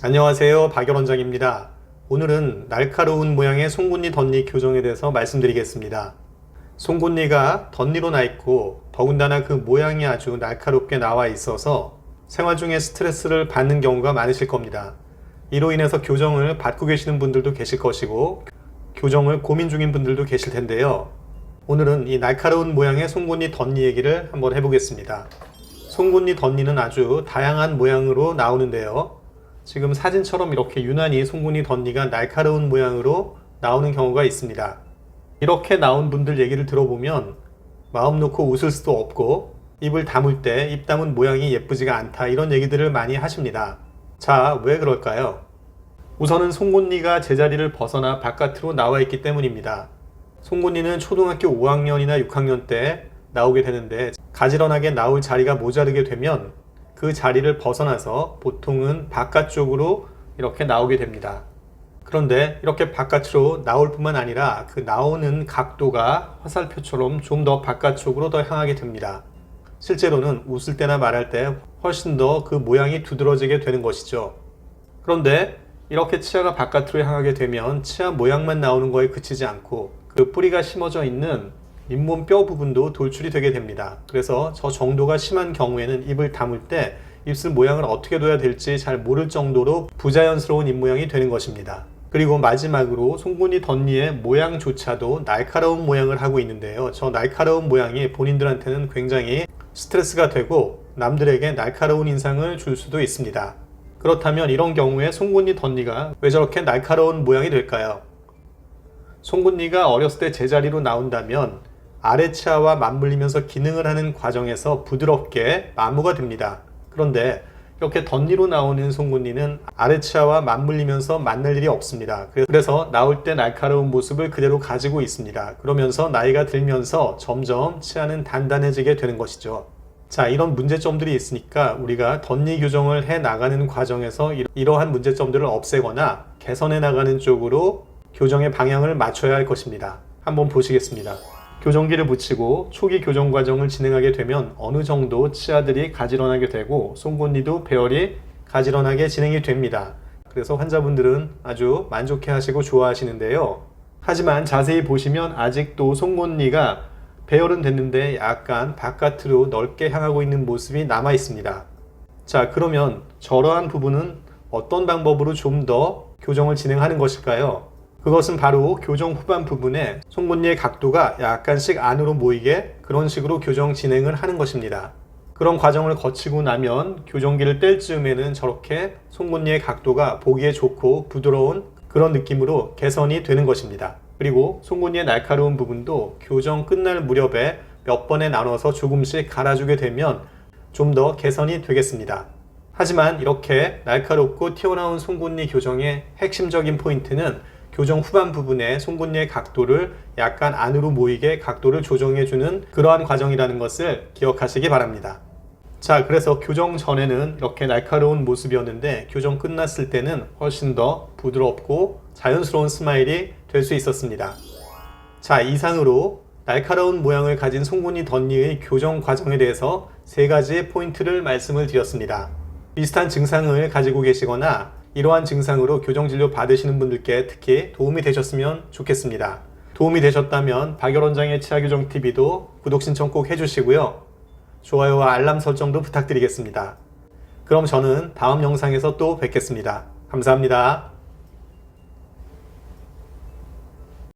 안녕하세요, 박열원장입니다. 오늘은 날카로운 모양의 송곳니 덧니 교정에 대해서 말씀드리겠습니다. 송곳니가 덧니로 나 있고 더군다나 그 모양이 아주 날카롭게 나와 있어서 생활 중에 스트레스를 받는 경우가 많으실 겁니다. 이로 인해서 교정을 받고 계시는 분들도 계실 것이고 교정을 고민 중인 분들도 계실 텐데요. 오늘은 이 날카로운 모양의 송곳니 덧니 얘기를 한번 해보겠습니다. 송곳니 덧니는 아주 다양한 모양으로 나오는데요. 지금 사진처럼 이렇게 유난히 송곳니 덧니가 날카로운 모양으로 나오는 경우가 있습니다. 이렇게 나온 분들 얘기를 들어보면 마음 놓고 웃을 수도 없고 입을 다물 때 입 다문 모양이 예쁘지가 않다, 이런 얘기들을 많이 하십니다. 자, 왜 그럴까요? 우선은 송곳니가 제자리를 벗어나 바깥으로 나와 있기 때문입니다. 송곳니는 초등학교 5학년이나 6학년 때 나오게 되는데 가지런하게 나올 자리가 모자르게 되면 그 자리를 벗어나서 보통은 바깥쪽으로 이렇게 나오게 됩니다. 그런데 이렇게 바깥으로 나올 뿐만 아니라 그 나오는 각도가 화살표처럼 좀 더 바깥쪽으로 더 향하게 됩니다. 실제로는 웃을 때나 말할 때 훨씬 더 그 모양이 두드러지게 되는 것이죠. 그런데 이렇게 치아가 바깥으로 향하게 되면 치아 모양만 나오는 거에 그치지 않고 그 뿌리가 심어져 있는 잇몸 뼈 부분도 돌출이 되게 됩니다. 그래서 저 정도가 심한 경우에는 입을 다물 때 입술 모양을 어떻게 둬야 될지 잘 모를 정도로 부자연스러운 입모양이 되는 것입니다. 그리고 마지막으로 송곳니 덧니의 모양조차도 날카로운 모양을 하고 있는데요. 저 날카로운 모양이 본인들한테는 굉장히 스트레스가 되고 남들에게 날카로운 인상을 줄 수도 있습니다. 그렇다면 이런 경우에 송곳니 덧니가 왜 저렇게 날카로운 모양이 될까요? 송곳니가 어렸을 때 제자리로 나온다면 아래 치아와 맞물리면서 기능을 하는 과정에서 부드럽게 마모가 됩니다. 그런데 이렇게 덧니로 나오는 송곳니는 아래 치아와 맞물리면서 만날 일이 없습니다. 그래서 나올 때 날카로운 모습을 그대로 가지고 있습니다. 그러면서 나이가 들면서 점점 치아는 단단해지게 되는 것이죠. 자, 이런 문제점들이 있으니까 우리가 덧니 교정을 해 나가는 과정에서 이러한 문제점들을 없애거나 개선해 나가는 쪽으로 교정의 방향을 맞춰야 할 것입니다. 한번 보시겠습니다. 교정기를 붙이고 초기 교정 과정을 진행하게 되면 어느 정도 치아들이 가지런하게 되고 송곳니도 배열이 가지런하게 진행이 됩니다. 그래서 환자분들은 아주 만족해 하시고 좋아하시는데요. 하지만 자세히 보시면 아직도 송곳니가 배열은 됐는데 약간 바깥으로 넓게 향하고 있는 모습이 남아 있습니다. 자, 그러면 저러한 부분은 어떤 방법으로 좀 더 교정을 진행하는 것일까요? 그것은 바로 교정 후반 부분에 송곳니의 각도가 약간씩 안으로 모이게 그런 식으로 교정 진행을 하는 것입니다. 그런 과정을 거치고 나면 교정기를 뗄 즈음에는 저렇게 송곳니의 각도가 보기에 좋고 부드러운 그런 느낌으로 개선이 되는 것입니다. 그리고 송곳니의 날카로운 부분도 교정 끝날 무렵에 몇 번에 나눠서 조금씩 갈아주게 되면 좀 더 개선이 되겠습니다. 하지만 이렇게 날카롭고 튀어나온 송곳니 교정의 핵심적인 포인트는 교정 후반 부분에 송곳니의 각도를 약간 안으로 모이게 각도를 조정해주는 그러한 과정이라는 것을 기억하시기 바랍니다. 자, 그래서 교정 전에는 이렇게 날카로운 모습이었는데 교정 끝났을 때는 훨씬 더 부드럽고 자연스러운 스마일이 될 수 있었습니다. 자, 이상으로 날카로운 모양을 가진 송곳니 덧니의 교정 과정에 대해서 3가지 포인트를 말씀을 드렸습니다. 비슷한 증상을 가지고 계시거나 이러한 증상으로 교정진료 받으시는 분들께 특히 도움이 되셨으면 좋겠습니다. 도움이 되셨다면 박열원장의 치아교정TV도 구독 신청 꼭 해주시고요. 좋아요와 알람 설정도 부탁드리겠습니다. 그럼 저는 다음 영상에서 또 뵙겠습니다. 감사합니다.